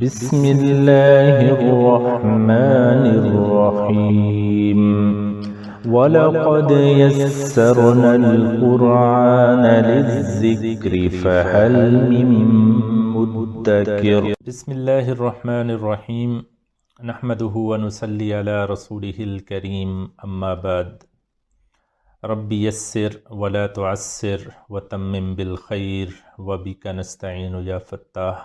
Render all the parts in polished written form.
بسم الله الرحمن الرحيم ولقد يسرنا القرآن للذكر فهل من مدكر بسم الله الرحمن الرحيم نحمده ونصلي على رسوله الكريم أما بعد رب يسر ولا تعسر وتمم بالخير وبك نستعين يا فتاح۔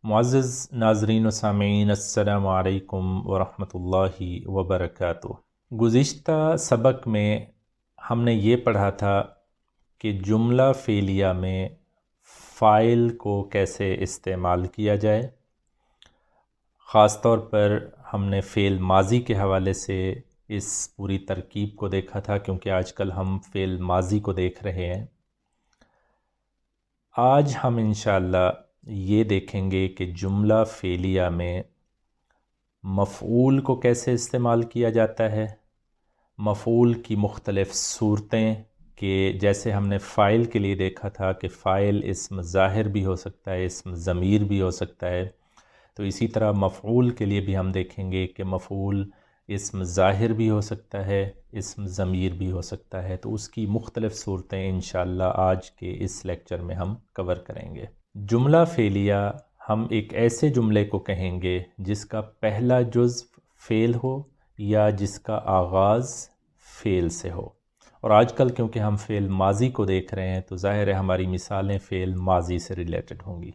معزز ناظرین و سامعین، السلام علیکم ورحمۃ اللہ وبرکاتہ۔ گزشتہ سبق میں ہم نے یہ پڑھا تھا کہ جملہ فعلیہ میں فاعل کو کیسے استعمال کیا جائے۔ خاص طور پر ہم نے فعل ماضی کے حوالے سے اس پوری ترکیب کو دیکھا تھا، کیونکہ آج کل ہم فعل ماضی کو دیکھ رہے ہیں۔ آج ہم انشاءاللہ یہ دیکھیں گے کہ جملہ فعلیہ میں مفعول کو کیسے استعمال کیا جاتا ہے، مفعول کی مختلف صورتیں، کہ جیسے ہم نے فاعل کے لیے دیکھا تھا کہ فاعل اسم ظاہر بھی ہو سکتا ہے، اسم ضمیر بھی ہو سکتا ہے، تو اسی طرح مفعول کے لیے بھی ہم دیکھیں گے کہ مفعول اسم ظاہر بھی ہو سکتا ہے، اسم ضمیر بھی ہو سکتا ہے۔ تو اس کی مختلف صورتیں انشاءاللہ آج کے اس لیکچر میں ہم کور کریں گے۔ جملہ فعلیہ ہم ایک ایسے جملے کو کہیں گے جس کا پہلا جزو فعل ہو یا جس کا آغاز فعل سے ہو، اور آج کل کیونکہ ہم فعل ماضی کو دیکھ رہے ہیں تو ظاہر ہے ہماری مثالیں فعل ماضی سے ریلیٹڈ ہوں گی۔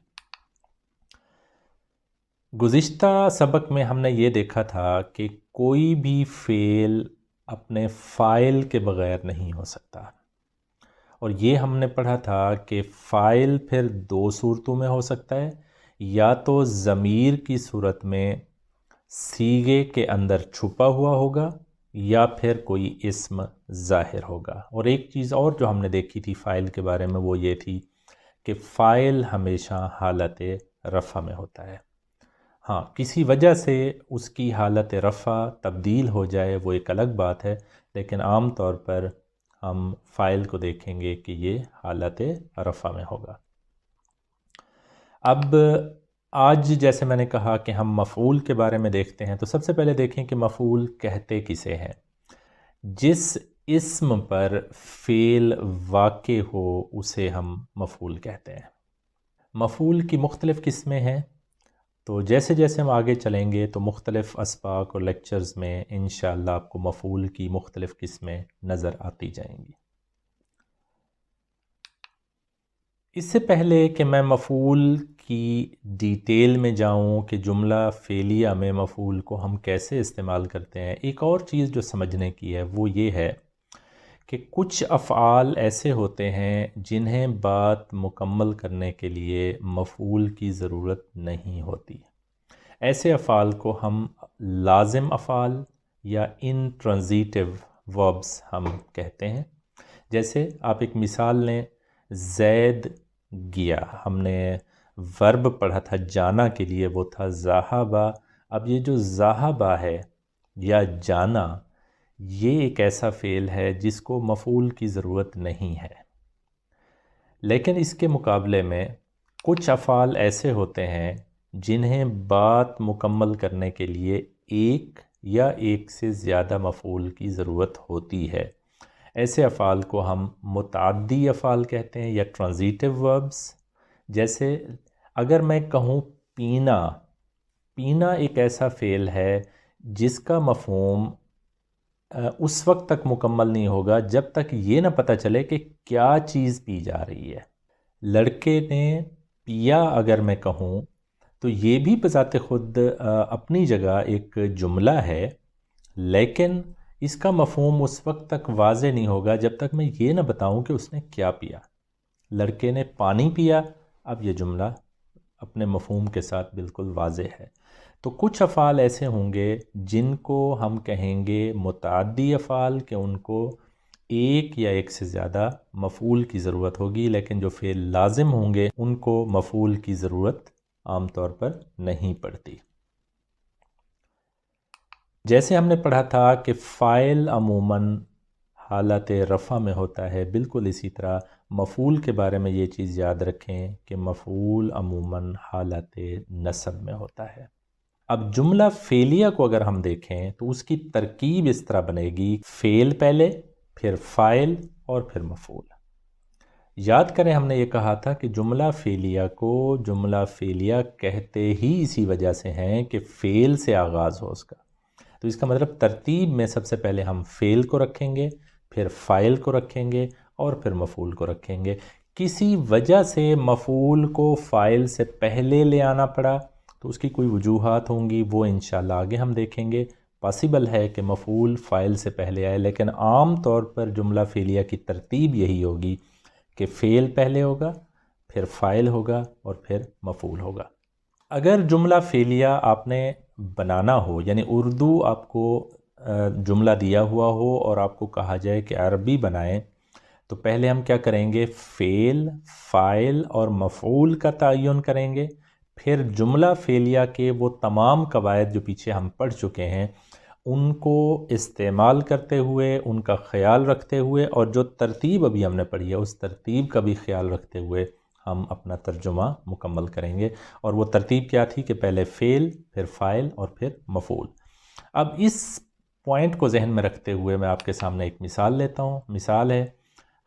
گزشتہ سبق میں ہم نے یہ دیکھا تھا کہ کوئی بھی فعل اپنے فاعل کے بغیر نہیں ہو سکتا، اور یہ ہم نے پڑھا تھا کہ فاعل پھر دو صورتوں میں ہو سکتا ہے، یا تو ضمیر کی صورت میں صیغے کے اندر چھپا ہوا ہوگا، یا پھر کوئی اسم ظاہر ہوگا۔ اور ایک چیز اور جو ہم نے دیکھی تھی فاعل کے بارے میں وہ یہ تھی کہ فاعل ہمیشہ حالت رفع میں ہوتا ہے۔ ہاں، کسی وجہ سے اس کی حالت رفع تبدیل ہو جائے وہ ایک الگ بات ہے، لیکن عام طور پر ہم فاعل کو دیکھیں گے کہ یہ حالت رفع میں ہوگا۔ اب آج جیسے میں نے کہا کہ ہم مفعول کے بارے میں دیکھتے ہیں، تو سب سے پہلے دیکھیں کہ مفعول کہتے کسے ہیں۔ جس اسم پر فعل واقع ہو اسے ہم مفعول کہتے ہیں۔ مفعول کی مختلف قسمیں ہیں، تو جیسے جیسے ہم آگے چلیں گے تو مختلف اسباق اور لیکچرز میں انشاءاللہ آپ کو مفعول کی مختلف قسمیں نظر آتی جائیں گی۔ اس سے پہلے کہ میں مفعول کی ڈیٹیل میں جاؤں کہ جملہ فعلیہ میں مفعول کو ہم کیسے استعمال کرتے ہیں، ایک اور چیز جو سمجھنے کی ہے وہ یہ ہے کہ کچھ افعال ایسے ہوتے ہیں جنہیں بات مکمل کرنے کے لیے مفعول کی ضرورت نہیں ہوتی۔ ایسے افعال کو ہم لازم افعال یا انٹرانزیٹیو وربز ہم کہتے ہیں۔ جیسے آپ ایک مثال لیں، زید گیا، ہم نے ورب پڑھا تھا جانا کے لیے، وہ تھا ذہبا۔ اب یہ جو ذہبا ہے یا جانا، یہ ایک ایسا فعل ہے جس کو مفعول کی ضرورت نہیں ہے، لیکن اس کے مقابلے میں کچھ افعال ایسے ہوتے ہیں جنہیں بات مکمل کرنے کے لیے ایک یا ایک سے زیادہ مفعول کی ضرورت ہوتی ہے۔ ایسے افعال کو ہم متعدی افعال کہتے ہیں یا ٹرانزیٹیو وربز۔ جیسے اگر میں کہوں پینا، پینا ایک ایسا فعل ہے جس کا مفہوم اس وقت تک مکمل نہیں ہوگا جب تک یہ نہ پتہ چلے کہ کیا چیز پی جا رہی ہے۔ لڑکے نے پیا اگر میں کہوں تو یہ بھی بذات خود اپنی جگہ ایک جملہ ہے، لیکن اس کا مفہوم اس وقت تک واضح نہیں ہوگا جب تک میں یہ نہ بتاؤں کہ اس نے کیا پیا۔ لڑکے نے پانی پیا، اب یہ جملہ اپنے مفہوم کے ساتھ بالکل واضح ہے۔ تو کچھ افعال ایسے ہوں گے جن کو ہم کہیں گے متعدی افعال، کہ ان کو ایک یا ایک سے زیادہ مفعول کی ضرورت ہوگی، لیکن جو فعل لازم ہوں گے ان کو مفعول کی ضرورت عام طور پر نہیں پڑتی۔ جیسے ہم نے پڑھا تھا کہ فاعل عموماً حالت رفع میں ہوتا ہے، بالکل اسی طرح مفعول کے بارے میں یہ چیز یاد رکھیں کہ مفعول عموماً حالت نصب میں ہوتا ہے۔ اب جملہ فعلیہ کو اگر ہم دیکھیں تو اس کی ترکیب اس طرح بنے گی، فعل پہلے، پھر فاعل اور پھر مفعول۔ یاد کریں ہم نے یہ کہا تھا کہ جملہ فعلیہ کو جملہ فعلیہ کہتے ہی اسی وجہ سے ہیں کہ فعل سے آغاز ہو اس کا، تو اس کا مطلب ترتیب میں سب سے پہلے ہم فعل کو رکھیں گے، پھر فاعل کو رکھیں گے اور پھر مفعول کو رکھیں گے۔ کسی وجہ سے مفعول کو فاعل سے پہلے لے آنا پڑا تو اس کی کوئی وجوہات ہوں گی، وہ انشاءاللہ آگے ہم دیکھیں گے۔ پاسبل ہے کہ مفعول فاعل سے پہلے آئے، لیکن عام طور پر جملہ فعلیہ کی ترتیب یہی ہوگی کہ فعل پہلے ہوگا، پھر فاعل ہوگا اور پھر مفعول ہوگا۔ اگر جملہ فعلیہ آپ نے بنانا ہو، یعنی اردو آپ کو جملہ دیا ہوا ہو اور آپ کو کہا جائے کہ عربی بنائیں، تو پہلے ہم کیا کریں گے؟ فعل، فاعل اور مفعول کا تعین کریں گے، پھر جملہ فعلیہ کے وہ تمام قواعد جو پیچھے ہم پڑھ چکے ہیں ان کو استعمال کرتے ہوئے، ان کا خیال رکھتے ہوئے، اور جو ترتیب ابھی ہم نے پڑھی ہے اس ترتیب کا بھی خیال رکھتے ہوئے ہم اپنا ترجمہ مکمل کریں گے۔ اور وہ ترتیب کیا تھی کہ پہلے فعل، پھر فاعل اور پھر مفعول۔ اب اس پوائنٹ کو ذہن میں رکھتے ہوئے میں آپ کے سامنے ایک مثال لیتا ہوں۔ مثال ہے،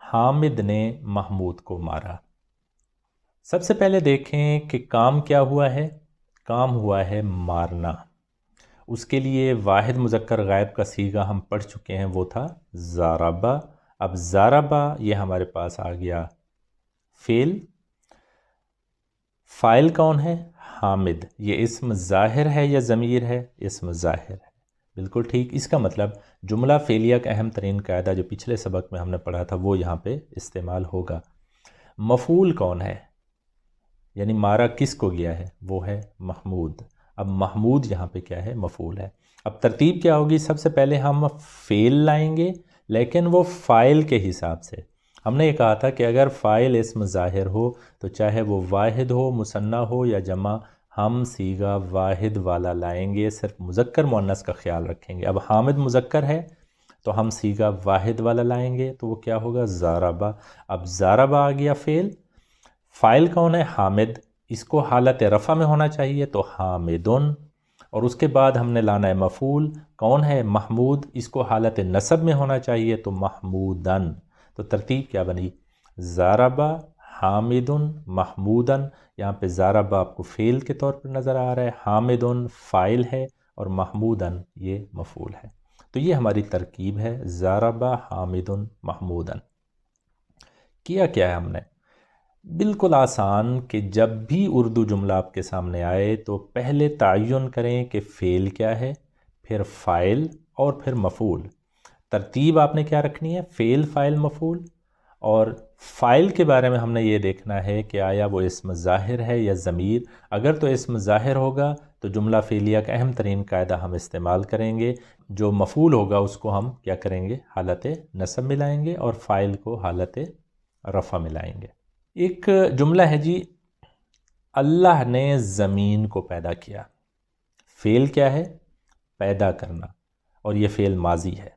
حامد نے محمود کو مارا۔ سب سے پہلے دیکھیں کہ کام کیا ہوا ہے؟ کام ہوا ہے مارنا۔ اس کے لیے واحد مذکر غائب کا صیغہ ہم پڑھ چکے ہیں، وہ تھا ضربہ۔ اب ضربہ یہ ہمارے پاس آ گیا فعل۔ فاعل کون ہے؟ حامد۔ یہ اسم ظاہر ہے یا ضمیر ہے؟ اسم ظاہر ہے، بالکل ٹھیک۔ اس کا مطلب جملہ فعلیہ کا اہم ترین قاعدہ جو پچھلے سبق میں ہم نے پڑھا تھا وہ یہاں پہ استعمال ہوگا۔ مفعول کون ہے؟ یعنی مارا کس کو گیا ہے؟ وہ ہے محمود۔ اب محمود یہاں پہ کیا ہے؟ مفعول ہے۔ اب ترتیب کیا ہوگی؟ سب سے پہلے ہم فعل لائیں گے، لیکن وہ فاعل کے حساب سے۔ ہم نے یہ کہا تھا کہ اگر فاعل اسم ظاہر ہو تو چاہے وہ واحد ہو، مثنیٰ ہو یا جمع، ہم صیغہ واحد والا لائیں گے، صرف مذکر مؤنث کا خیال رکھیں گے۔ اب حامد مذکر ہے تو ہم صیغہ واحد والا لائیں گے، تو وہ کیا ہوگا؟ ضربہ۔ اب ضربہ آ گیا فعل۔ فاعل کون ہے؟ حامد۔ اس کو حالت رفع میں ہونا چاہیے تو حامدن، اور اس کے بعد ہم نے لانا ہے مفعول، کون ہے؟ محمود۔ اس کو حالت نصب میں ہونا چاہیے تو محمودن۔ تو ترتیب کیا بنی؟ ضربہ، حامدن، محمودن۔ یہاں پہ ضربہ آپ کو فعل کے طور پر نظر آ رہا ہے، حامدن فاعل ہے اور محمودن یہ مفعول ہے۔ تو یہ ہماری ترکیب ہے، ضربہ، حامدن، محمودن۔ کیا ہے ہم نے؟ بالکل آسان کہ جب بھی اردو جملہ آپ کے سامنے آئے تو پہلے تعین کریں کہ فعل کیا ہے، پھر فاعل اور پھر مفعول۔ ترتیب آپ نے کیا رکھنی ہے؟ فعل، فاعل، مفعول۔ اور فاعل کے بارے میں ہم نے یہ دیکھنا ہے کہ آیا وہ اسم ظاہر ہے یا ضمیر۔ اگر تو اسم ظاہر ہوگا تو جملہ فعلیہ کا اہم ترین قاعدہ ہم استعمال کریں گے، جو مفعول ہوگا اس کو ہم کیا کریں گے؟ حالت نصب ملائیں گے، اور فاعل کو حالت رفع ملائیں گے۔ ایک جملہ ہے جی، اللہ نے زمین کو پیدا کیا۔ فعل کیا ہے؟ پیدا کرنا، اور یہ فعل ماضی ہے۔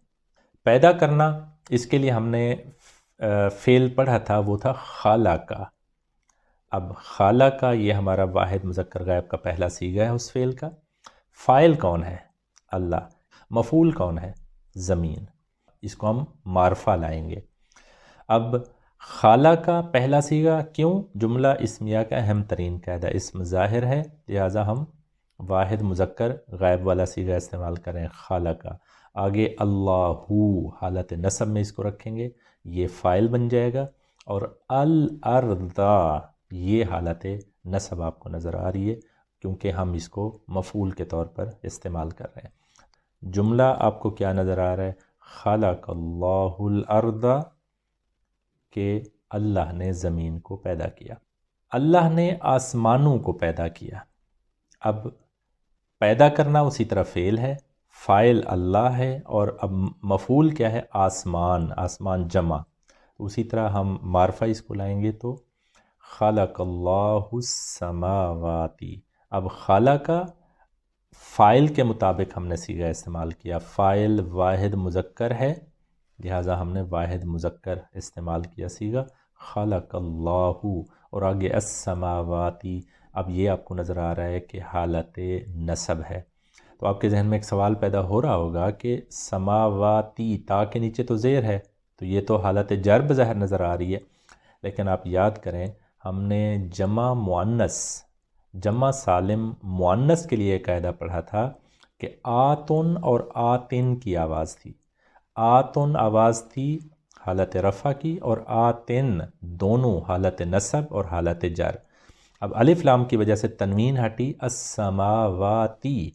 پیدا کرنا، اس کے لیے ہم نے فعل پڑھا تھا، وہ تھا خالقہ۔ اب خالقہ یہ ہمارا واحد مذکر غائب کا پہلا صیغہ ہے اس فعل کا۔ فاعل کون ہے؟ اللہ۔ مفعول کون ہے؟ زمین۔ اس کو ہم معرفہ لائیں گے۔ اب خالقہ پہلا صیغہ، کیوں؟ جملہ اسمیہ کا اہم ترین قاعدہ اسم ظاہر ہے، لہٰذا ہم واحد مذکر غائب والا صیغہ استعمال کریں، خالقہ۔ آگے اللہ، حالت نصب میں اس کو رکھیں گے، یہ فاعل بن جائے گا، اور الارض یہ حالت نصب آپ کو نظر آ رہی ہے کیونکہ ہم اس کو مفعول کے طور پر استعمال کر رہے ہیں۔ جملہ آپ کو کیا نظر آ رہا ہے؟ خلق اللہ الارض، کہ اللہ نے زمین کو پیدا کیا۔ اللہ نے آسمانوں کو پیدا کیا۔ اب پیدا کرنا اسی طرح فعل ہے، فاعل اللہ ہے، اور اب مفعول کیا ہے؟ آسمان، آسمان جمع۔ اسی طرح ہم معرفہ اس کو لائیں گے تو خلق اللہ السماوات۔ اب خلق فاعل کے مطابق ہم نے صیغہ استعمال کیا، فاعل واحد مذکر ہے لہٰذا ہم نے واحد مذکر استعمال کیا صیغہ خلق اللہ، اور آگے السماواتی، اب یہ آپ کو نظر آ رہا ہے کہ حالت نصب ہے۔ تو آپ کے ذہن میں ایک سوال پیدا ہو رہا ہوگا کہ سماواتی، تا کے نیچے تو زیر ہے، تو یہ تو حالت جر بظاہر نظر آ رہی ہے، لیکن آپ یاد کریں ہم نے جمع مؤنث، جمع سالم مؤنث کے لیے قاعدہ پڑھا تھا کہ آتن اور آتن کی آواز تھی۔ آتن آواز تھی حالت رفع کی، اور آتن دونوں حالت نصب اور حالت جر۔ اب الف لام کی وجہ سے تنوین ہٹی، السماواتی۔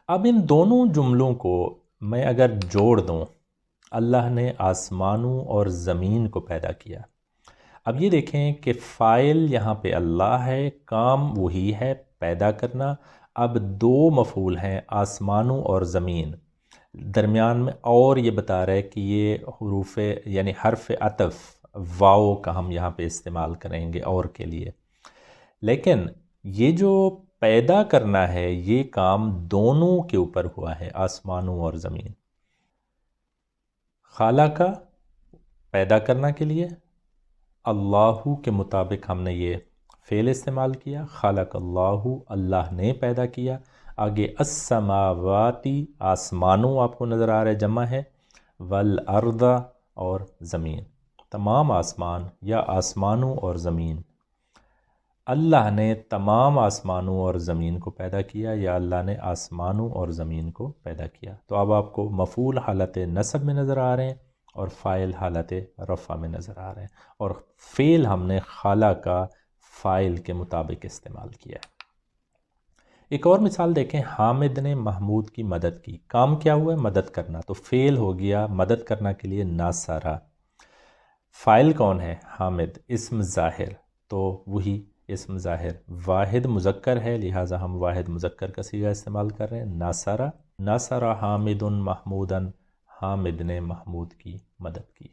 اب ان دونوں جملوں کو میں اگر جوڑ دوں، اللہ نے آسمانوں اور زمین کو پیدا کیا۔ اب یہ دیکھیں کہ فاعل یہاں پہ اللہ ہے، کام وہی ہے پیدا کرنا۔ اب دو مفعول ہیں، آسمانوں اور زمین، درمیان میں اور یہ بتا رہے کہ یہ حروف یعنی حرف عطف واو کا ہم یہاں پہ استعمال کریں گے اور کے لیے، لیکن یہ جو پیدا کرنا ہے یہ کام دونوں کے اوپر ہوا ہے، آسمانوں اور زمین۔ خالقہ پیدا کرنا کے لیے، اللہ کے مطابق ہم نے یہ فعل استعمال کیا، خالق اللہ، اللہ نے پیدا کیا۔ آگے السماواتی، آسمانوں آپ کو نظر آ رہا ہے جمع ہے، والارض، اور زمین، تمام آسمان یا آسمانوں اور زمین۔ اللہ نے تمام آسمانوں اور زمین کو پیدا کیا، یا اللہ نے آسمانوں اور زمین کو پیدا کیا۔ تو اب آپ کو مفعول حالت نصب میں نظر آ رہے ہیں اور فاعل حالت رفع میں نظر آ رہے ہیں، اور فعل ہم نے خالق کا فاعل کے مطابق استعمال کیا ہے۔ ایک اور مثال دیکھیں، حامد نے محمود کی مدد کی۔ کام کیا ہوا ہے؟ مدد کرنا، تو فعل ہو گیا مدد کرنا کے لیے ناصرہ۔ فاعل کون ہے؟ حامد، اسم ظاہر، تو وہی اسم ظاہر واحد مذکر ہے، لہٰذا ہم واحد مذکر کا صیغہ استعمال کر رہے ہیں، ناصرہ۔ ناصرہ حامد محمودن، حامد نے محمود کی مدد کی۔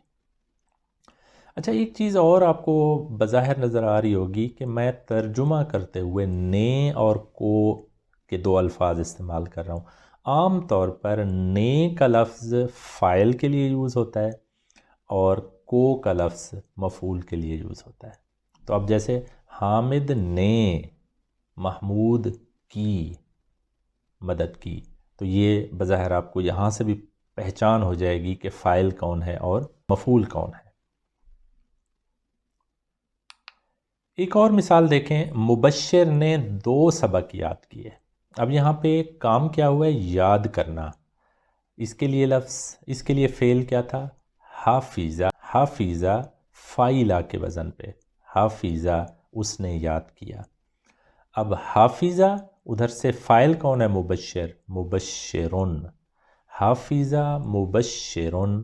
اچھا، ایک چیز اور آپ کو بظاہر نظر آ رہی ہوگی کہ میں ترجمہ کرتے ہوئے نے اور کو کے دو الفاظ استعمال کر رہا ہوں۔ عام طور پر نے کا لفظ فاعل کے لیے یوز ہوتا ہے اور کو کا لفظ مفعول کے لیے یوز ہوتا ہے۔ تو اب جیسے حامد نے محمود کی مدد کی، تو یہ بظاہر آپ کو یہاں سے بھی پہچان ہو جائے گی کہ فاعل کون ہے اور مفعول کون ہے۔ ایک اور مثال دیکھیں، مبشر نے 2 سبق یاد کیے۔ اب یہاں پہ کام کیا ہوا ہے؟ یاد کرنا۔ اس کے لیے لفظ، اس کے لیے فعل کیا تھا؟ حافظہ۔ حافظہ فاعلہ کے وزن پہ، حافظہ اس نے یاد کیا۔ اب حافظہ ادھر سے فاعل کون ہے؟ مبشر، مبشرن، حافظہ مبشرن۔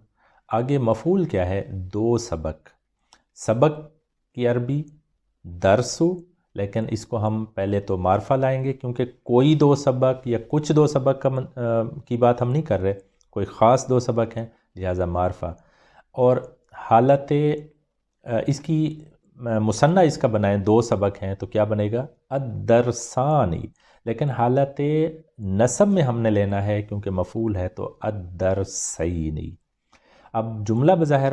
آگے مفعول کیا ہے؟ 2 سبق۔ سبق کی عربی درسو، لیکن اس کو ہم پہلے تو معرفہ لائیں گے، کیونکہ کوئی 2 سبق یا کچھ 2 سبق کی بات ہم نہیں کر رہے، کوئی خاص 2 سبق ہیں، لہذا معرفہ۔ اور حالت اس کی مثنیٰ اس کا بنائیں، 2 سبق ہیں تو کیا بنے گا؟ الدرسانی۔ لیکن حالت نصب میں ہم نے لینا ہے کیونکہ مفعول ہے، تو الدرسینی۔ اب جملہ بظاہر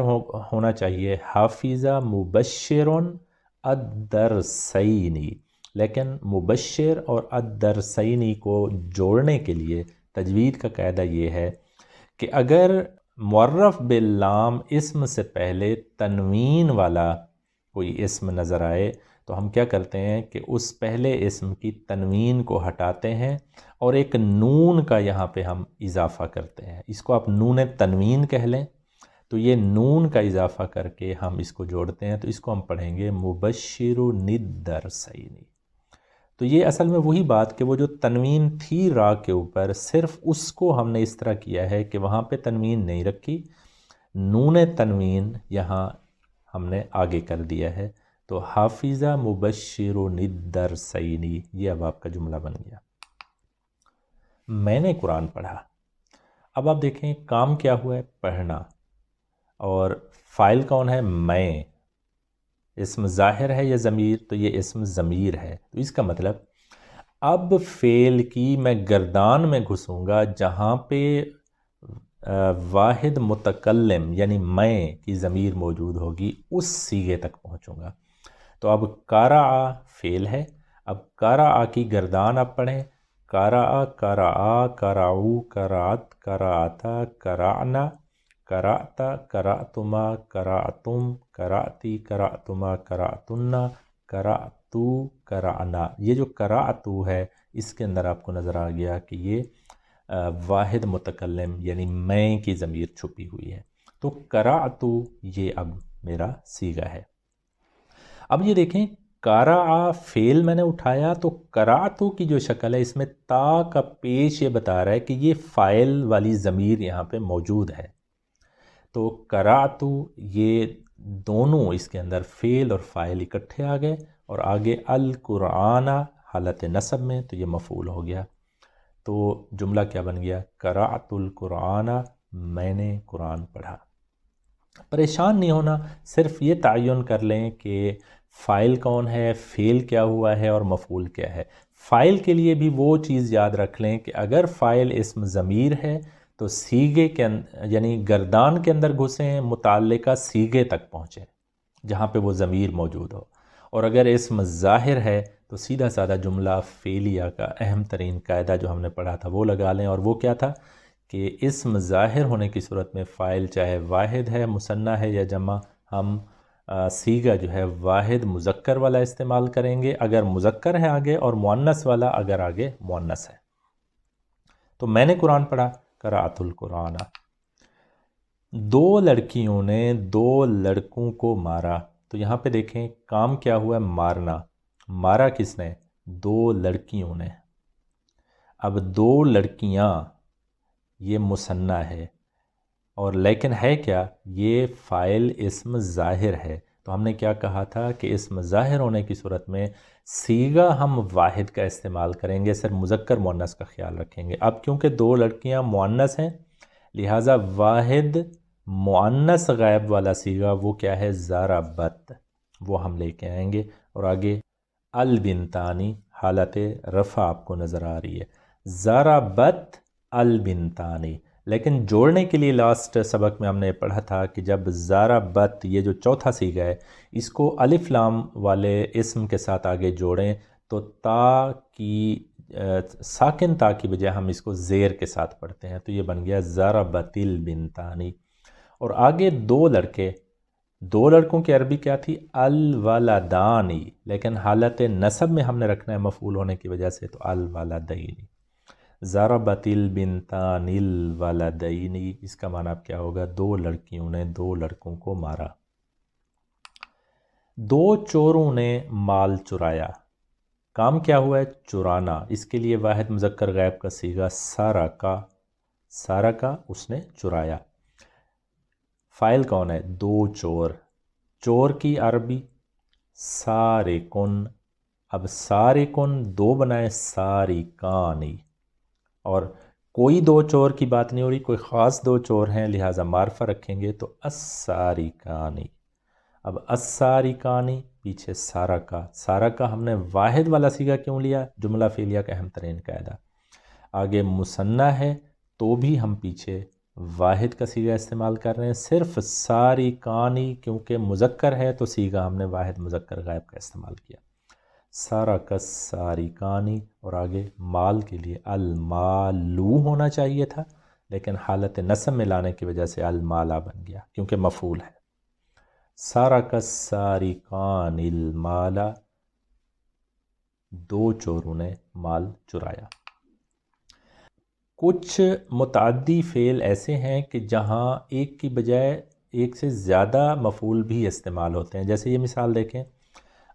ہونا چاہیے حافظہ مبشرن الدرسینی، لیکن مبشر اور الدرسینی کو جوڑنے کے لیے تجوید کا قاعدہ یہ ہے کہ اگر معرف باللام اسم سے پہلے تنوین والا کوئی اسم نظر آئے تو ہم کیا کرتے ہیں کہ اس پہلے اسم کی تنوین کو ہٹاتے ہیں اور ایک نون کا یہاں پہ ہم اضافہ کرتے ہیں، اس کو آپ نون تنوین کہہ لیں۔ تو یہ نون کا اضافہ کر کے ہم اس کو جوڑتے ہیں، تو اس کو ہم پڑھیں گے مبشر الدرسینی۔ تو یہ اصل میں وہی بات کہ وہ جو تنوین تھی را کے اوپر، صرف اس کو ہم نے اس طرح کیا ہے کہ وہاں پہ تنوین نہیں رکھی، نون تنوین یہاں ہم نے آگے کر دیا ہے۔ تو حافظہ مبشر الدرسینی، یہ اب آپ کا جملہ بن گیا۔ میں نے قرآن پڑھا۔ اب آپ دیکھیں کام کیا ہوا ہے؟ پڑھنا، اور فاعل کون ہے؟ میں۔ اسم ظاہر ہے یا ضمیر؟ تو یہ اسم ضمیر ہے، تو اس کا مطلب اب فعل کی میں گردان میں گھسوں گا جہاں پہ واحد متکلم یعنی میں کی ضمیر موجود ہوگی اس صیغے تک پہنچوں گا۔ تو اب قرأ فعل ہے، اب قرأ کی گردان آپ پڑھیں، قرأ، قرأ، قرأوا، قرأت، قرأتا، قرأنا، قرأت، قرأتما، قرأتم، قرأتی، قرأتما، قرأتن، قرأتو، قرأنا۔ یہ جو قرأتو ہے اس کے اندر آپ کو نظر آ گیا کہ یہ واحد متکلم یعنی میں کی ضمیر چھپی ہوئی ہے۔ تو قرأتو یہ اب میرا صیغہ ہے۔ اب یہ دیکھیں قرأ فعل میں نے اٹھایا تو قرأتو کی جو شکل ہے اس میں تا کا پیش یہ بتا رہا ہے کہ یہ فاعل والی ضمیر یہاں پہ موجود ہے۔ تو قرأتو یہ دونوں اس کے اندر فعل اور فاعل اکٹھے آ گئے، اور آگے القرآن حالت نصب میں تو یہ مفعول ہو گیا۔ تو جملہ کیا بن گیا؟ قرأت القرآن، میں نے قرآن پڑھا۔ پریشان نہیں ہونا، صرف یہ تعین کر لیں کہ فاعل کون ہے، فعل کیا ہوا ہے اور مفعول کیا ہے۔ فاعل کے لیے بھی وہ چیز یاد رکھ لیں کہ اگر فاعل اسم ضمیر ہے تو صیغے کے یعنی گردان کے اندر گھسیں، متعلقہ صیغے تک پہنچیں جہاں پہ وہ ضمیر موجود ہو، اور اگر اسم ظاہر ہے تو سیدھا سادہ جملہ فعلیہ کا اہم ترین قاعدہ جو ہم نے پڑھا تھا وہ لگا لیں، اور وہ کیا تھا کہ اسم ظاہر ہونے کی صورت میں فاعل چاہے واحد ہے، مثنیٰ ہے یا جمع، ہم صیغہ جو ہے واحد مذکر والا استعمال کریں گے اگر مذکر ہے آگے، اور مؤنث والا اگر آگے مؤنث ہے۔ تو میں نے قرآن پڑھا، قرأت القرآن۔ دو لڑکیوں نے دو لڑکوں کو مارا۔ تو یہاں پہ دیکھیں کام کیا ہوا ہے؟ مارنا۔ مارا کس نے؟ دو لڑکیوں نے۔ اب دو لڑکیاں یہ مثنیٰ ہے، اور لیکن ہے کیا؟ یہ فاعل اسم ظاہر ہے۔ تو ہم نے کیا کہا تھا کہ اسم ظاہر ہونے کی صورت میں صیغہ ہم واحد کا استعمال کریں گے، صرف مذکر مؤنث کا خیال رکھیں گے۔ اب کیونکہ دو لڑکیاں مؤنث ہیں لہٰذا واحد مؤنث غائب والا صیغہ وہ کیا ہے؟ ضربت، وہ ہم لے کے آئیں گے، اور آگے البنتانی حالت رفع آپ کو نظر آ رہی ہے، ضربت البنتانی۔ لیکن جوڑنے کے لیے لاسٹ سبق میں ہم نے پڑھا تھا کہ جب ضربت یہ جو چوتھا صیغہ ہے اس کو الف لام والے اسم کے ساتھ آگے جوڑیں تو تا کی ساکن تا کی بجائے ہم اس کو زیر کے ساتھ پڑھتے ہیں، تو یہ بن گیا ضربت البنتانی۔ اور آگے دو لڑکے، دو لڑکوں کی عربی کیا تھی؟ الولدانی، لیکن حالت نصب میں ہم نے رکھنا ہے مفعول ہونے کی وجہ سے، تو الولدین۔ ضربت البنتان الولدین، اس کا معنی اب کیا ہوگا؟ دو لڑکیوں نے دو لڑکوں کو مارا۔ دو چوروں نے مال چرایا۔ کام کیا ہوا ہے؟ چرانا۔ اس کے لیے واحد مذکر غائب کا صیغہ سارقہ، سارقہ اس نے چرایا۔ فاعل کون ہے؟ دو چور۔ چور کی عربی سارقن۔ اب سارقن دو بنائے سارقانی، اور کوئی دو چور کی بات نہیں ہو رہی، کوئی خاص دو چور ہیں لہٰذا معرفہ رکھیں گے تو السارقانی۔ اب السارقانی پیچھے سارقہ، سارقہ ہم نے واحد والا صیغہ کیوں لیا؟ جملہ فعلیہ کا اہم ترین قاعدہ۔ آگے مثنیٰ ہے تو بھی ہم پیچھے واحد کا صیغہ استعمال کر رہے ہیں، صرف سارقانی کیونکہ مذکر ہے تو صیغہ ہم نے واحد مذکر غائب کا استعمال کیا، سارق السارقانی۔ اور آگے مال کے لیے المالو ہونا چاہیے تھا، لیکن حالت نصب میں لانے کی وجہ سے المالا بن گیا کیونکہ مفعول ہے۔ سارق السارقان المالا، دو چوروں نے مال چرایا۔ کچھ متعدی فعل ایسے ہیں کہ جہاں ایک کی بجائے ایک سے زیادہ مفعول بھی استعمال ہوتے ہیں، جیسے یہ مثال دیکھیں،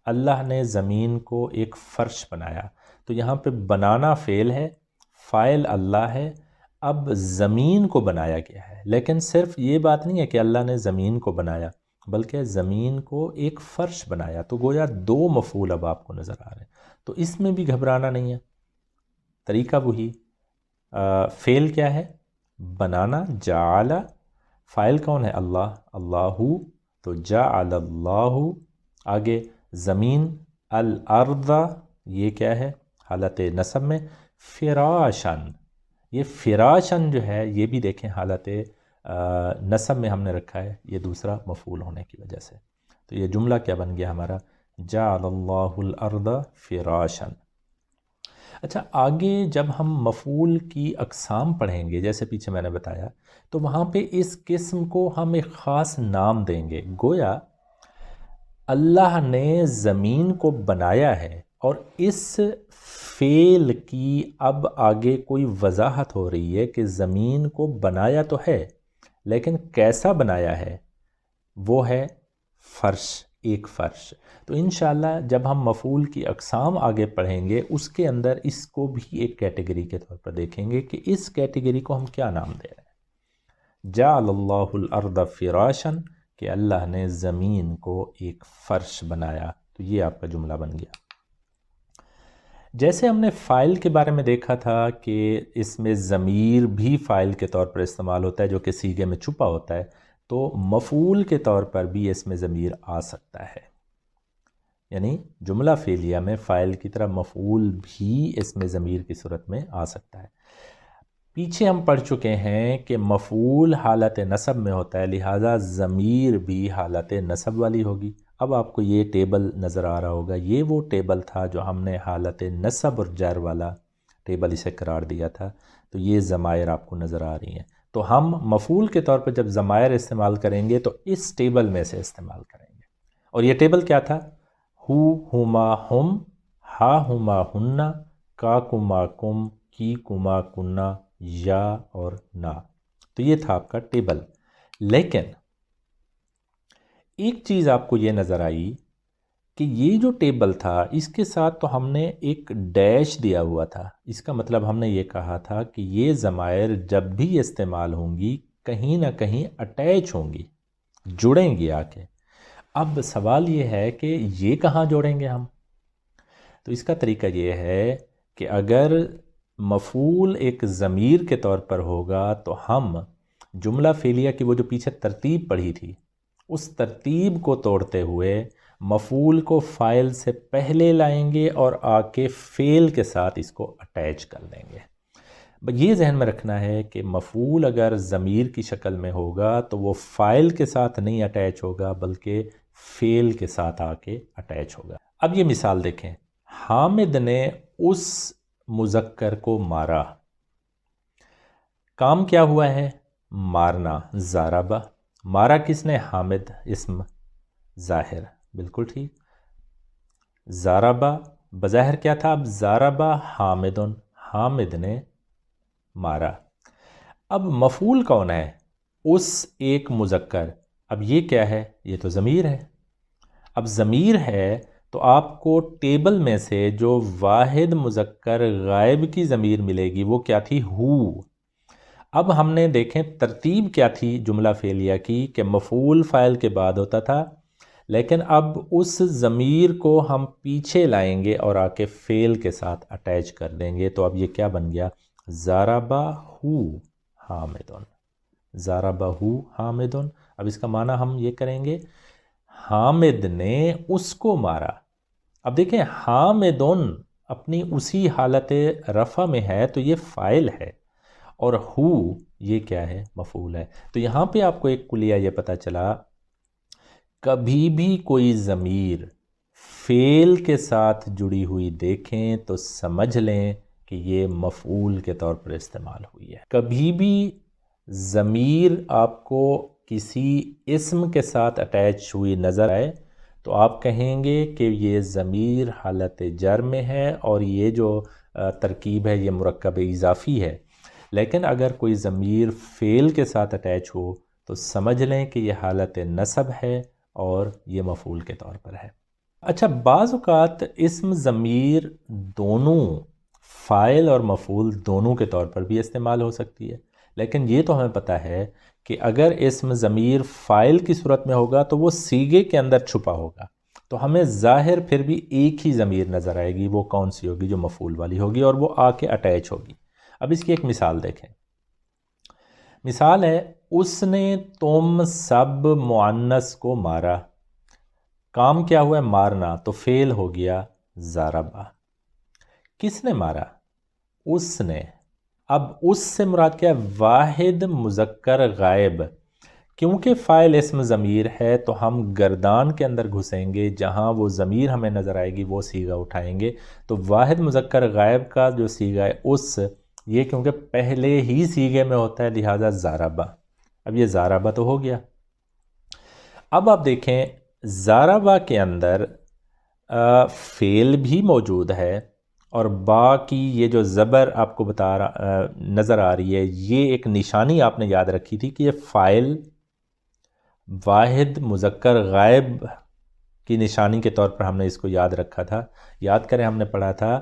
اللہ نے زمین کو ایک فرش بنایا۔ تو یہاں پہ بنانا فعل ہے، فاعل اللہ ہے، اب زمین کو بنایا گیا ہے، لیکن صرف یہ بات نہیں ہے کہ اللہ نے زمین کو بنایا بلکہ زمین کو ایک فرش بنایا، تو گویا دو مفعول اب آپ کو نظر آ رہے ہیں۔ تو اس میں بھی گھبرانا نہیں ہے، طریقہ وہی۔ فعل کیا ہے؟ بنانا، جعل، فاعل کون ہے؟ اللہ، اللہ، تو جعل اللہ۔ آگے زمین الارض، یہ کیا ہے؟ حالت نصب میں فراشن، یہ فراشن جو ہے یہ بھی دیکھیں حالت نصب میں ہم نے رکھا ہے، یہ دوسرا مفعول ہونے کی وجہ سے. تو یہ جملہ کیا بن گیا ہمارا؟ جعل اللہ الارض فراشن. اچھا، آگے جب ہم مفعول کی اقسام پڑھیں گے جیسے پیچھے میں نے بتایا، تو وہاں پہ اس قسم کو ہم ایک خاص نام دیں گے. گویا اللہ نے زمین کو بنایا ہے، اور اس فعل کی اب آگے کوئی وضاحت ہو رہی ہے کہ زمین کو بنایا تو ہے، لیکن کیسا بنایا ہے؟ وہ ہے فرش، ایک فرش. تو انشاءاللہ جب ہم مفعول کی اقسام آگے پڑھیں گے، اس کے اندر اس کو بھی ایک کیٹیگری کے طور پر دیکھیں گے کہ اس کیٹیگری کو ہم کیا نام دے رہے ہیں. جعل اللہ الارض فراشن، کہ اللہ نے زمین کو ایک فرش بنایا. تو یہ آپ کا جملہ بن گیا. جیسے ہم نے فاعل کے بارے میں دیکھا تھا کہ اس میں ضمیر بھی فاعل کے طور پر استعمال ہوتا ہے جو کہ صیغے میں چھپا ہوتا ہے، تو مفعول کے طور پر بھی اس میں ضمیر آ سکتا ہے. یعنی جملہ فعلیہ میں فاعل کی طرح مفعول بھی اس میں ضمیر کی صورت میں آ سکتا ہے. پیچھے ہم پڑھ چکے ہیں کہ مفعول حالت نصب میں ہوتا ہے، لہٰذا ضمیر بھی حالت نصب والی ہوگی. اب آپ کو یہ ٹیبل نظر آ رہا ہوگا، یہ وہ ٹیبل تھا جو ہم نے حالت نصب اور جر والا ٹیبل اسے قرار دیا تھا. تو یہ ضمائر آپ کو نظر آ رہی ہیں. تو ہم مفعول کے طور پر جب ضمائر استعمال کریں گے تو اس ٹیبل میں سے استعمال کریں گے. اور یہ ٹیبل کیا تھا؟ ہو، ہما، ہم، ہا، ہما، ہننا، کا، کما، کم، کی، کما، کننا، یا اور نا. تو یہ تھا آپ کا ٹیبل. لیکن ایک چیز آپ کو یہ نظر آئی کہ یہ جو ٹیبل تھا اس کے ساتھ تو ہم نے ایک ڈیش دیا ہوا تھا. اس کا مطلب ہم نے یہ کہا تھا کہ یہ ضمائر جب بھی استعمال ہوں گی کہیں نہ کہیں اٹیچ ہوں گی، جڑیں گی آ کے. اب سوال یہ ہے کہ یہ کہاں جوڑیں گے ہم؟ تو اس کا طریقہ یہ ہے کہ اگر مفعول ایک ضمیر کے طور پر ہوگا تو ہم جملہ فعلیہ کی وہ جو پیچھے ترتیب پڑھی تھی اس ترتیب کو توڑتے ہوئے مفعول کو فاعل سے پہلے لائیں گے اور آ کے فعل کے ساتھ اس کو اٹیچ کر دیں گے. یہ ذہن میں رکھنا ہے کہ مفعول اگر ضمیر کی شکل میں ہوگا تو وہ فاعل کے ساتھ نہیں اٹیچ ہوگا بلکہ فعل کے ساتھ آ کے اٹیچ ہوگا. اب یہ مثال دیکھیں، حامد نے اس مذکر کو مارا. کام کیا ہوا ہے؟ مارنا. ضربہ. مارا کس نے؟ حامد. اسم ظاہر. بالکل ٹھیک. ضربہ بظاہر کیا تھا؟ اب ضربہ حامد، حامد نے مارا. اب مفعول کون ہے؟ اس ایک مذکر. اب یہ کیا ہے؟ یہ تو ضمیر ہے. اب ضمیر ہے تو آپ کو ٹیبل میں سے جو واحد مذکر غائب کی ضمیر ملے گی وہ کیا تھی؟ ہو. اب ہم نے دیکھیں ترتیب کیا تھی جملہ فعلیہ کی کہ مفعول فاعل کے بعد ہوتا تھا، لیکن اب اس ضمیر کو ہم پیچھے لائیں گے اور آ کے فعل کے ساتھ اٹیچ کر دیں گے. تو اب یہ کیا بن گیا؟ ضربہ ہو حامدن. ضربہ ہو حامدن. اب اس کا معنی ہم یہ کریں گے، حامد نے اس کو مارا. اب دیکھیں حامدن اپنی اسی حالت رفع میں ہے تو یہ فاعل ہے، اور ہو یہ کیا ہے؟ مفعول ہے. تو یہاں پہ آپ کو ایک کلیہ یہ پتہ چلا، کبھی بھی کوئی ضمیر فعل کے ساتھ جڑی ہوئی دیکھیں تو سمجھ لیں کہ یہ مفعول کے طور پر استعمال ہوئی ہے. کبھی بھی ضمیر آپ کو کسی اسم کے ساتھ اٹیچ ہوئی نظر آئے تو آپ کہیں گے کہ یہ ضمیر حالت جر میں ہے اور یہ جو ترکیب ہے یہ مرکب اضافی ہے. لیکن اگر کوئی ضمیر فعل کے ساتھ اٹیچ ہو تو سمجھ لیں کہ یہ حالت نصب ہے اور یہ مفعول کے طور پر ہے. اچھا، بعض اوقات اسم ضمیر دونوں فاعل اور مفعول دونوں کے طور پر بھی استعمال ہو سکتی ہے، لیکن یہ تو ہمیں پتہ ہے کہ اگر اسم ضمیر فاعل کی صورت میں ہوگا تو وہ صیغے کے اندر چھپا ہوگا، تو ہمیں ظاہر پھر بھی ایک ہی ضمیر نظر آئے گی. وہ کون سی ہوگی؟ جو مفعول والی ہوگی اور وہ آ کے اٹیچ ہوگی. اب اس کی ایک مثال دیکھیں. مثال ہے، اس نے تم سب مؤنث کو مارا. کام کیا ہوا ہے؟ مارنا. تو فعل ہو گیا ضربہ. کس نے مارا؟ اس نے. اب اس سے مراد کیا ہے؟ واحد مذکر غائب. کیونکہ فاعل اسم ضمیر ہے تو ہم گردان کے اندر گھسیں گے، جہاں وہ ضمیر ہمیں نظر آئے گی وہ صیغہ اٹھائیں گے. تو واحد مذکر غائب کا جو صیغہ ہے اس، یہ کیونکہ پہلے ہی صیغے میں ہوتا ہے لہٰذا ضربہ. اب یہ ضربہ تو ہو گیا. اب آپ دیکھیں ضربہ کے اندر فعل بھی موجود ہے، اور با کی یہ جو زبر آپ کو نظر آ رہی ہے، یہ ایک نشانی آپ نے یاد رکھی تھی کہ یہ فاعل واحد مذکر غائب کی نشانی کے طور پر ہم نے اس کو یاد رکھا تھا. یاد کریں ہم نے پڑھا تھا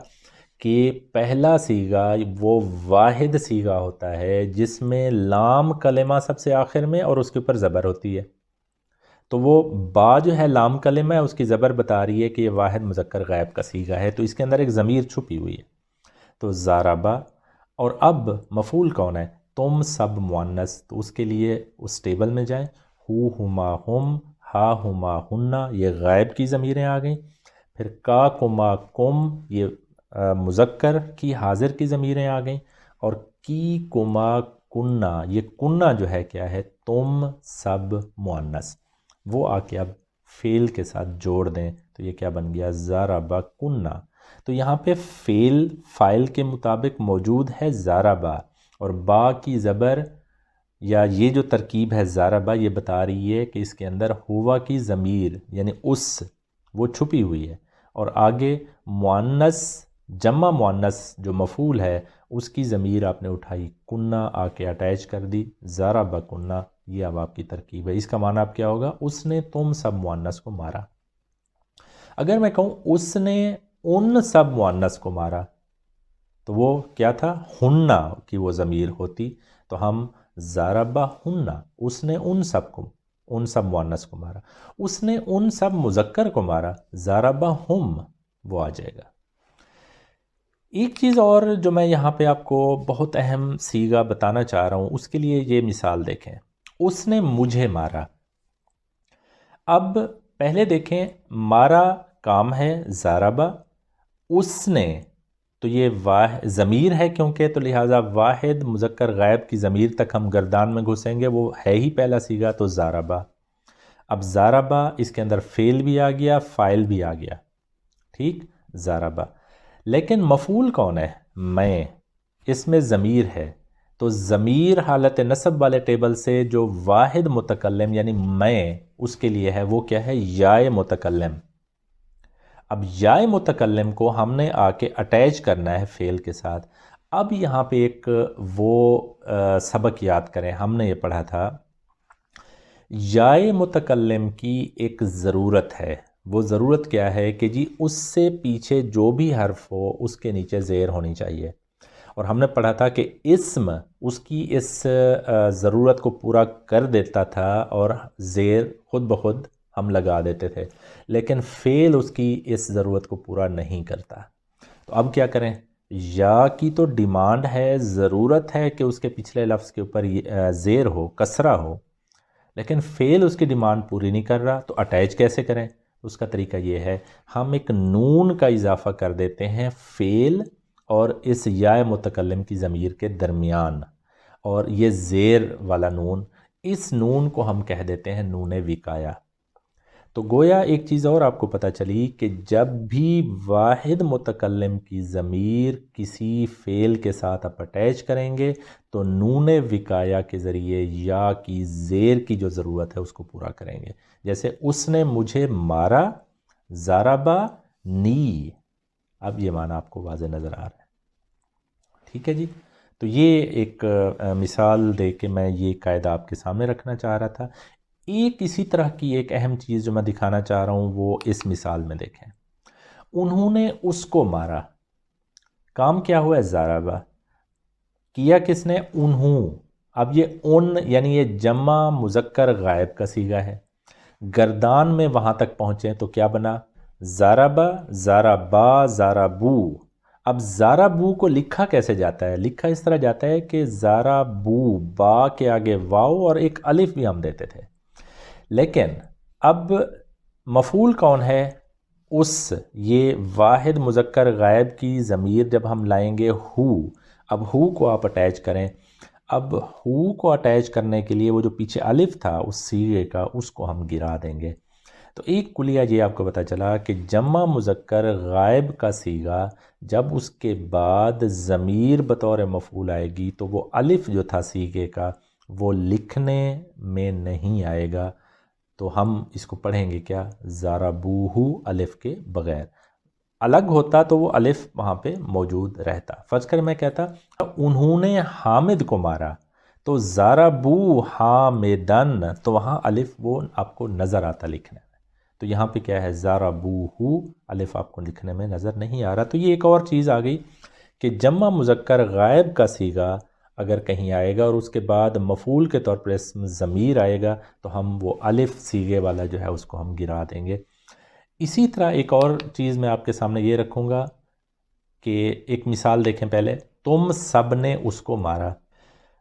کہ پہلا صیغہ وہ واحد صیغہ ہوتا ہے جس میں لام کلمہ سب سے آخر میں اور اس کے اوپر زبر ہوتی ہے. تو وہ با جو ہے لام کلمہ ہے، اس کی زبر بتا رہی ہے کہ یہ واحد مذکر غائب کا صیغہ ہے، تو اس کے اندر ایک ضمیر چھپی ہوئی ہے. تو ضربہ. اور اب مفعول کون ہے؟ تم سب مؤنث. تو اس کے لیے اس ٹیبل میں جائیں، ہو ہما ہم، ہا ہما ہننا، یہ غائب کی ضمیریں آ گئیں. پھر کا کما کم، یہ مذکر کی حاضر کی ضمیریں آ گئیں. اور کی کما کننا، یہ کننا جو ہے کیا ہے؟ تم سب مؤنث. وہ آ کے اب فعل کے ساتھ جوڑ دیں تو یہ کیا بن گیا؟ ضربہ کننا. تو یہاں پہ فعل فاعل کے مطابق موجود ہے ضربہ، اور با کی زبر یا یہ جو ترکیب ہے ضربہ یہ بتا رہی ہے کہ اس کے اندر ہوا کی ضمیر یعنی اس وہ چھپی ہوئی ہے. اور آگے مؤنث جمع مؤنث جو مفعول ہے اس کی ضمیر آپ نے اٹھائی، کننا آ کے اٹیچ کر دی، ضربہ کننا. یہ اب آپ کی ترکیب ہے. اس کا معنی اب کیا ہوگا؟ اس نے تم سب مؤنث کو مارا. اگر میں کہوں اس نے ان سب مؤنث کو مارا تو وہ کیا تھا؟ ہننا کی وہ ضمیر ہوتی، تو ہم ضربہ ہننا، اس نے ان سب مؤنث کو مارا. اس نے ان سب مذکر کو مارا، ضربہ ہم، وہ آ جائے گا. ایک چیز اور جو میں یہاں پہ آپ کو بہت اہم صیغہ بتانا چاہ رہا ہوں، اس کے لیے یہ مثال دیکھیں. اس نے مجھے مارا. اب پہلے دیکھیں مارا کام ہے ضربہ، اس نے تو یہ ضمیر ہے کیونکہ، تو لہٰذا واحد مذکر غائب کی ضمیر تک ہم گردان میں گھسیں گے، وہ ہے ہی پہلا صیغہ تو ضربہ. اب ضربہ اس کے اندر فعل بھی آ گیا، فاعل بھی آ گیا، ٹھیک، ضربہ. لیکن مفعول کون ہے؟ میں. اس میں ضمیر ہے، تو ضمیر حالت نصب والے ٹیبل سے جو واحد متکلم یعنی میں اس کے لیے ہے وہ کیا ہے؟ یائے متکلم. اب یائے متکلم کو ہم نے آ کے اٹیچ کرنا ہے فعل کے ساتھ. اب یہاں پہ ایک وہ سبق یاد کریں، ہم نے یہ پڑھا تھا یائے متکلم کی ایک ضرورت ہے. وہ ضرورت کیا ہے کہ جی اس سے پیچھے جو بھی حرف ہو اس کے نیچے زیر ہونی چاہیے. اور ہم نے پڑھا تھا کہ اسم اس کی اس ضرورت کو پورا کر دیتا تھا اور زیر خود بخود ہم لگا دیتے تھے، لیکن فعل اس کی اس ضرورت کو پورا نہیں کرتا. تو اب کیا کریں؟ یا کی تو ڈیمانڈ ہے، ضرورت ہے کہ اس کے پچھلے لفظ کے اوپر زیر ہو، کسرہ ہو، لیکن فعل اس کی ڈیمانڈ پوری نہیں کر رہا. تو اٹیچ کیسے کریں؟ اس کا طریقہ یہ ہے، ہم ایک نون کا اضافہ کر دیتے ہیں فعل اور اس یا متکلم کی ضمیر کے درمیان، اور یہ زیر والا نون، اس نون کو ہم کہہ دیتے ہیں نون وقایا. تو گویا ایک چیز اور آپ کو پتہ چلی کہ جب بھی واحد متکلم کی ضمیر کسی فعل کے ساتھ آپ اٹیچ کریں گے تو نون وقایا کے ذریعے یا کی زیر کی جو ضرورت ہے اس کو پورا کریں گے. جیسے اس نے مجھے مارا، ضربہ نی. اب یہ معنی آپ کو واضح نظر آ رہا ہے، ٹھیک ہے جی. تو یہ ایک مثال دے کے میں یہ قاعدہ آپ کے سامنے رکھنا چاہ رہا تھا. ایک اسی طرح کی ایک اہم چیز جو میں دکھانا چاہ رہا ہوں وہ اس مثال میں دیکھیں. انہوں نے اس کو مارا، کام کیا ہوا ہے؟ ضربہ. کیا کس نے؟ انہوں. اب یہ ان یعنی یہ جمع مذکر غائب کا صیغہ ہے. گردان میں وہاں تک پہنچیں تو کیا بنا؟ ضربہ، ضربا، ضربو. اب ضربو کو لکھا کیسے جاتا ہے؟ لکھا اس طرح جاتا ہے کہ ضربو، با کے آگے واو اور ایک الف بھی ہم دیتے تھے. لیکن اب مفعول کون ہے؟ اس. یہ واحد مذکر غائب کی ضمیر جب ہم لائیں گے ہو، اب ہو کو آپ اٹیچ کریں. اب ہو کو اٹیچ کرنے کے لیے وہ جو پیچھے الف تھا اس صیغے کا اس کو ہم گرا دیں گے. تو ایک کلیہ یہ آپ کو پتہ چلا کہ جمع مذکر غائب کا صیغہ جب اس کے بعد ضمیر بطور مفعول آئے گی تو وہ الف جو تھا صیغے کا وہ لکھنے میں نہیں آئے گا. تو ہم اس کو پڑھیں گے کیا؟ ضربوہ الف کے بغیر. الگ ہوتا تو وہ الف وہاں پہ موجود رہتا. فرض کر میں کہتا انہوں نے حامد کو مارا تو ضربو حامدن، تو وہاں الف وہ آپ کو نظر آتا لکھنے میں. تو یہاں پہ کیا ہے؟ ضربوہ الف آپ کو لکھنے میں نظر نہیں آ رہا. تو یہ ایک اور چیز آ گئی کہ جمع مذکر غائب کا صیغہ اگر کہیں آئے گا اور اس کے بعد مفعول کے طور پر اسم ضمیر آئے گا تو ہم وہ الف صیغے والا جو ہے اس کو ہم گرا دیں گے. اسی طرح ایک اور چیز میں آپ کے سامنے یہ رکھوں گا کہ ایک مثال دیکھیں پہلے. تم سب نے اس کو مارا.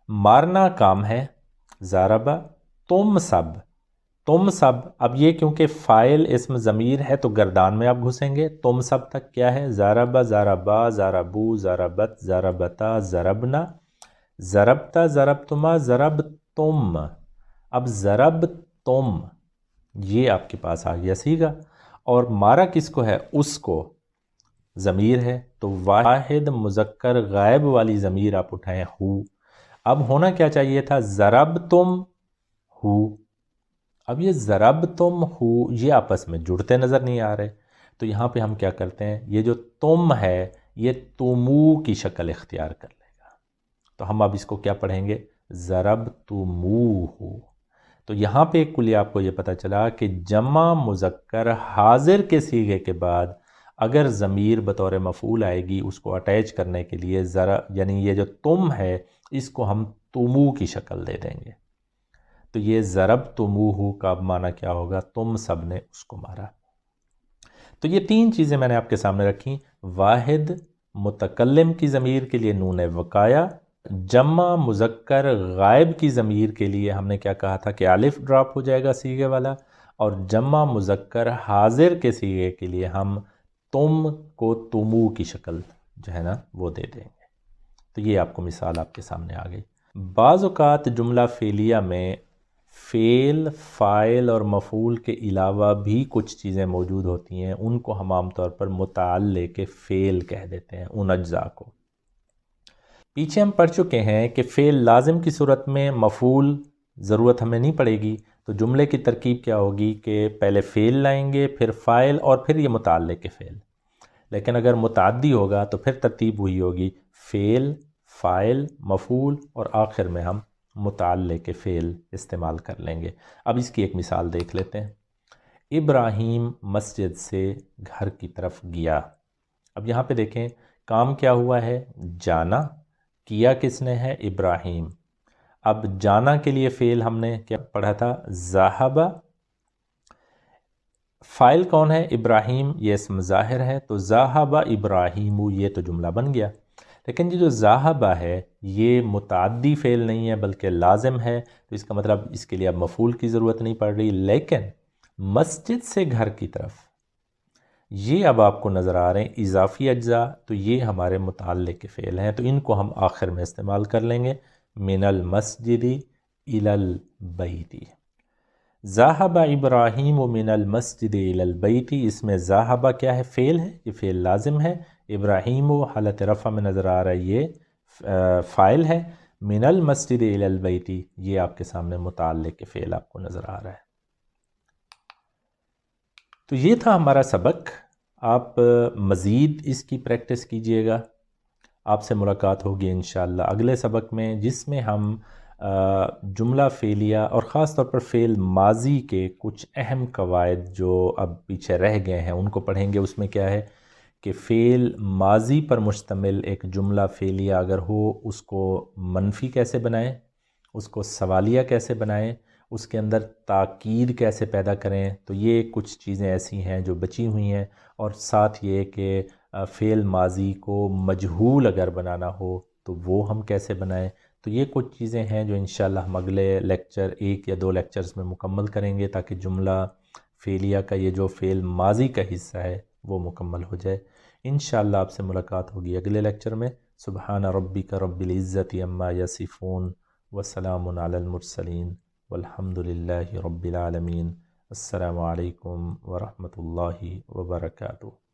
مارنا کام ہے ضربہ، تم سب، تم سب. اب یہ کیونکہ فاعل اسم ضمیر ہے تو گردان میں آپ گھسیں گے. تم سب تک کیا ہے؟ ضربہ، ضربا، ضربو، ضربت، ضربتا، ضربنا، ضربتا، ضربتما، ضربتم. اب ضرب تم یہ آپ کے پاس آ گیا صیغہ. اور مارا کس کو ہے؟ اس کو، ضمیر ہے تو واحد مذکر غائب والی ضمیر آپ اٹھائیں ہو. اب ہونا کیا چاہیے تھا؟ ضرب تم ہو. اب یہ ضرب تم ہو یہ آپس میں جڑتے نظر نہیں آ رہے. تو یہاں پہ ہم کیا کرتے ہیں؟ یہ جو تم ہے یہ تمو کی شکل اختیار کر لے گا. تو ہم اب اس کو کیا پڑھیں گے؟ ضرب تمو ہو. تو یہاں پہ ایک کلیہ آپ کو یہ پتہ چلا کہ جمع مذکر حاضر کے صیغے کے بعد اگر ضمیر بطور مفعول آئے گی اس کو اٹیچ کرنے کے لیے یعنی یہ جو تم ہے اس کو ہم تمو کی شکل دے دیں گے. تو یہ ضرب تموہ کا اب معنی کیا ہوگا؟ تم سب نے اس کو مارا. تو یہ تین چیزیں میں نے آپ کے سامنے رکھی. واحد متکلم کی ضمیر کے لیے نون وقایا، جمع مذکر غائب کی ضمیر کے لیے ہم نے کیا کہا تھا کہ الف ڈراپ ہو جائے گا صیغے والا، اور جمع مذکر حاضر کے صیغے کے لیے ہم تم کو تمو کی شکل جو ہے نا وہ دے دیں گے. تو یہ آپ کو مثال آپ کے سامنے آ گئی. بعض اوقات جملہ فعلیہ میں فعل، فاعل اور مفعول کے علاوہ بھی کچھ چیزیں موجود ہوتی ہیں، ان کو ہم عام طور پر متعلق فعل کہہ دیتے ہیں ان اجزاء کو. پیچھے ہم پڑھ چکے ہیں کہ فعل لازم کی صورت میں مفعول ضرورت ہمیں نہیں پڑے گی. تو جملے کی ترکیب کیا ہوگی کہ پہلے فعل لائیں گے، پھر فاعل اور پھر یہ متعلق فعل. لیکن اگر متعدی ہوگا تو پھر ترتیب وہی ہوگی، فعل، فاعل، مفعول اور آخر میں ہم متعلق فعل استعمال کر لیں گے. اب اس کی ایک مثال دیکھ لیتے ہیں. ابراہیم مسجد سے گھر کی طرف گیا. اب یہاں پہ دیکھیں کام کیا ہوا ہے؟ جانا. کیا کس نے ہے؟ ابراہیم. اب جانا کے لیے فعل ہم نے کیا پڑھا تھا؟ ذہبہ. فاعل کون ہے؟ ابراہیم، یہ اسم ظاہر ہے تو ذہبہ ابراہیم یہ تو جملہ بن گیا. لیکن یہ جو ذہبہ ہے یہ متعدی فعل نہیں ہے بلکہ لازم ہے، تو اس کا مطلب اس کے لیے اب مفعول کی ضرورت نہیں پڑ رہی. لیکن مسجد سے گھر کی طرف یہ اب آپ کو نظر آ رہے ہیں اضافی اجزاء، تو یہ ہمارے متعلق فعل ہیں، تو ان کو ہم آخر میں استعمال کر لیں گے. من المسجد الی البیت. ذہب ابراہیم من المسجد الی البیت، اس میں ذہبہ کیا ہے؟ فعل ہے، یہ فعل لازم ہے. ابراہیم حالت رفع میں نظر آ رہا ہے یہ فاعل ہے. من المسجد الی البیت یہ آپ کے سامنے متعلق فعل آپ کو نظر آ رہا ہے. تو یہ تھا ہمارا سبق. آپ مزید اس کی پریکٹس کیجئے گا. آپ سے ملاقات ہوگی انشاءاللہ اگلے سبق میں، جس میں ہم جملہ فعلیہ اور خاص طور پر فعل ماضی کے کچھ اہم قواعد جو اب پیچھے رہ گئے ہیں ان کو پڑھیں گے. اس میں کیا ہے کہ فعل ماضی پر مشتمل ایک جملہ فعلیہ اگر ہو اس کو منفی کیسے بنائیں، اس کو سوالیہ کیسے بنائیں، اس کے اندر تاکید کیسے پیدا کریں. تو یہ کچھ چیزیں ایسی ہیں جو بچی ہوئی ہیں. اور ساتھ یہ کہ فعل ماضی کو مجہول اگر بنانا ہو تو وہ ہم کیسے بنائیں. تو یہ کچھ چیزیں ہیں جو انشاءاللہ ہم اگلے لیکچر 1 یا 2 لیکچرز میں مکمل کریں گے تاکہ جملہ فعلیہ کا یہ جو فعل ماضی کا حصہ ہے وہ مکمل ہو جائے. انشاءاللہ آپ سے ملاقات ہوگی اگلے لیکچر میں۔ سبحان ربک رب العزت عما یصفون وسلام علی المرسلین والحمد للہ رب العالمین۔ السلام علیکم ورحمۃ اللہ وبرکاتہ۔